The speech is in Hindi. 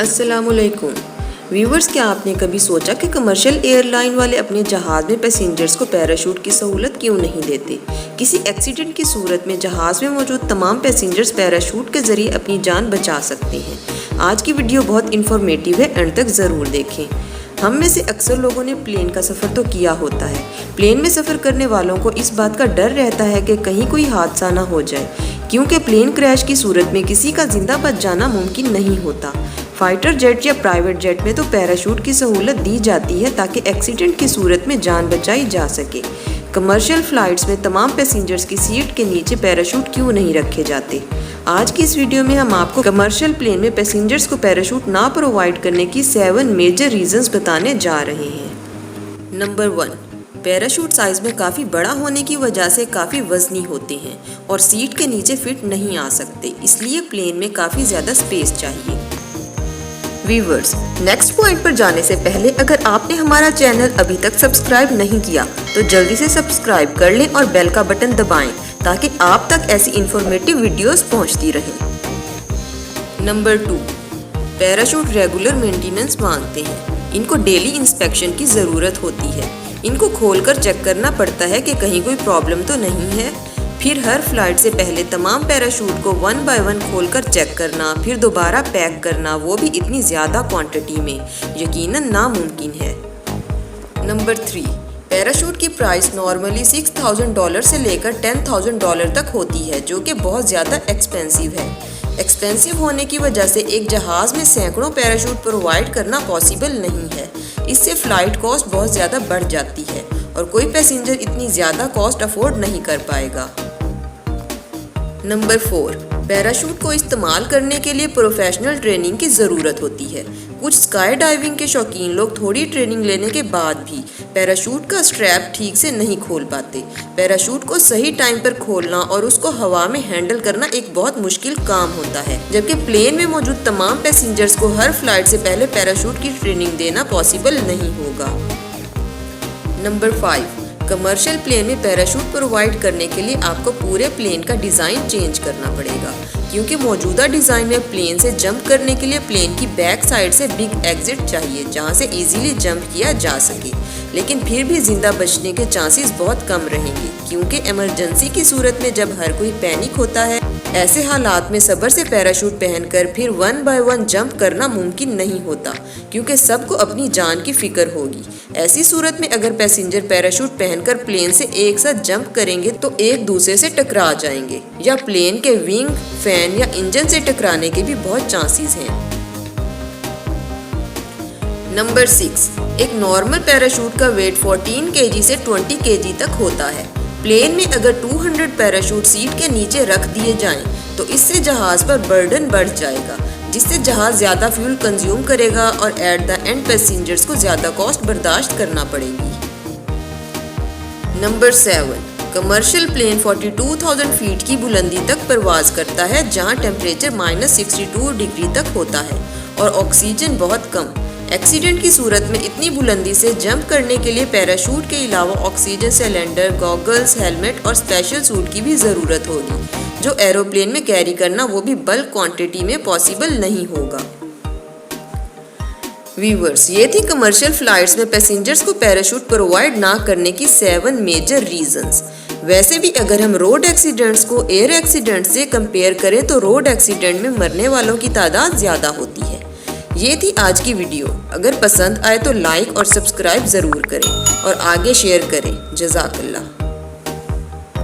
अस्सलामुअलैकुम व्यूवर्स, क्या आपने कभी सोचा कि कमर्शियल एयरलाइन वाले अपने जहाज़ में पैसेंजर्स को पैराशूट की सहूलत क्यों नहीं देते? किसी एक्सीडेंट की सूरत में जहाज़ में मौजूद तमाम पैसेंजर्स पैराशूट के ज़रिए अपनी जान बचा सकते हैं। आज की वीडियो बहुत इन्फॉर्मेटिव है, अंत तक ज़रूर देखें। हम में से अक्सर लोगों ने प्लेन का सफ़र तो किया होता है। प्लेन में सफ़र करने वालों को इस बात का डर रहता है कि कहीं कोई हादसा ना हो जाए, क्योंकि प्लेन क्रैश की सूरत में किसी का जिंदा बच जाना मुमकिन नहीं होता। फाइटर जेट या प्राइवेट जेट में तो पैराशूट की सहूलत दी जाती है ताकि एक्सीडेंट की सूरत में जान बचाई जा सके। कमर्शियल फ्लाइट्स में तमाम पैसेंजर्स की सीट के नीचे पैराशूट क्यों नहीं रखे जाते? आज की इस वीडियो में हम आपको कमर्शियल प्लेन में पैसेंजर्स को पैराशूट ना प्रोवाइड करने की 7 मेजर रीजंस बताने जा रहे हैं। नंबर 1, पैराशूट साइज में काफ़ी बड़ा होने की वजह से काफ़ी वजनी होते हैं और सीट के नीचे फिट नहीं आ सकते, इसलिए प्लेन में काफ़ी ज़्यादा स्पेस चाहिए। व्यूअर्स, नेक्स्ट पॉइंट पर जाने से पहले अगर आपने हमारा चैनल अभी तक सब्सक्राइब नहीं किया तो जल्दी से सब्सक्राइब कर लें और बेल का बटन दबाएं ताकि आप तक ऐसी इंफॉर्मेटिव वीडियोस पहुंचती रहें। नंबर 2, पैराशूट रेगुलर मेंटेनेंस मांगते हैं। इनको डेली इंस्पेक्शन की ज़रूरत होती है। इनको खोलकर चेक करना पड़ता है कि कहीं कोई प्रॉब्लम तो नहीं है। फिर हर फ्लाइट से पहले तमाम पैराशूट को 1 बाय 1 खोलकर चेक करना, फिर दोबारा पैक करना, वो भी इतनी ज़्यादा क्वांटिटी में, यकीनन नामुमकिन है। नंबर 3, पैराशूट की प्राइस नॉर्मली $6,000 से लेकर $10,000 तक होती है, जो कि बहुत ज़्यादा एक्सपेंसिव है। एक्सपेंसिव होने की वजह से एक जहाज़ में सैकड़ों पैराशूट प्रोवाइड करना पॉसिबल नहीं है। इससे फ़्लाइट कॉस्ट बहुत ज़्यादा बढ़ जाती है और कोई पैसेंजर इतनी ज़्यादा कॉस्ट अफोर्ड नहीं कर पाएगा। नंबर 4, पैराशूट को इस्तेमाल करने के लिए प्रोफेशनल ट्रेनिंग की ज़रूरत होती है। कुछ स्काई डाइविंग के शौकीन लोग थोड़ी ट्रेनिंग लेने के बाद भी पैराशूट का स्ट्रैप ठीक से नहीं खोल पाते। पैराशूट को सही टाइम पर खोलना और उसको हवा में हैंडल करना एक बहुत मुश्किल काम होता है, जबकि प्लेन में मौजूद तमाम पैसेंजर्स को हर फ्लाइट से पहले पैराशूट की ट्रेनिंग देना पॉसिबल नहीं होगा। नंबर 5, कमर्शियल प्लेन में पैराशूट प्रोवाइड करने के लिए आपको पूरे प्लेन का डिज़ाइन चेंज करना पड़ेगा, क्योंकि मौजूदा डिज़ाइन में प्लेन से जंप करने के लिए प्लेन की बैक साइड से बिग एग्जिट चाहिए जहां से इजीली जंप किया जा सके। लेकिन फिर भी जिंदा बचने के चांसेस बहुत कम रहेंगे, क्योंकि इमरजेंसी की सूरत में जब हर कोई पैनिक होता है, ऐसे हालात में सब्र से पैराशूट पहनकर फिर 1 बाय 1 जंप करना मुमकिन नहीं होता, क्योंकि सबको अपनी जान की फिक्र होगी। ऐसी सूरत में अगर पैसेंजर पैराशूट पहनकर प्लेन से एक साथ जंप करेंगे तो एक दूसरे से टकरा जाएंगे या प्लेन के विंग, फैन या इंजन से टकराने के भी बहुत चांसेस हैं। नंबर 6, एक नॉर्मल पैराशूट का वेट 14 kg से 20 kg तक होता है। प्लेन में अगर 200 पैराशूट सीट के नीचे रख दिए जाएं तो इससे जहाज़ पर बर्डन बढ़ जाएगा, जिससे जहाज़ ज़्यादा फ्यूल कंज्यूम करेगा और एट द एंड पैसेंजर्स को ज़्यादा कॉस्ट बर्दाश्त करना पड़ेगी। नंबर 7, कमर्शियल प्लेन 42,000 फीट की बुलंदी तक परवाज करता है, जहां टेम्परेचर -62 डिग्री तक होता है और ऑक्सीजन बहुत कम। एक्सीडेंट की सूरत में इतनी बुलंदी से जंप करने के लिए पैराशूट के अलावा ऑक्सीजन सिलेंडर, गॉगल्स, हेलमेट और स्पेशल सूट की भी ज़रूरत होगी, जो एरोप्लेन में कैरी करना वो भी बल्क क्वांटिटी में पॉसिबल नहीं होगा। व्यूअर्स, ये थी कमर्शियल फ्लाइट्स में पैसेंजर्स को पैराशूट प्रोवाइड ना करने की 7 मेजर रीजंस। वैसे भी अगर हम रोड एक्सीडेंट्स को एयर एक्सीडेंट से कंपेयर करें तो रोड एक्सीडेंट में मरने वालों की तादाद ज़्यादा होती है। ये थी आज की वीडियो। अगर पसंद आए तो लाइक और सब्सक्राइब ज़रूर करें और आगे शेयर करें। जज़ाकल्लाह।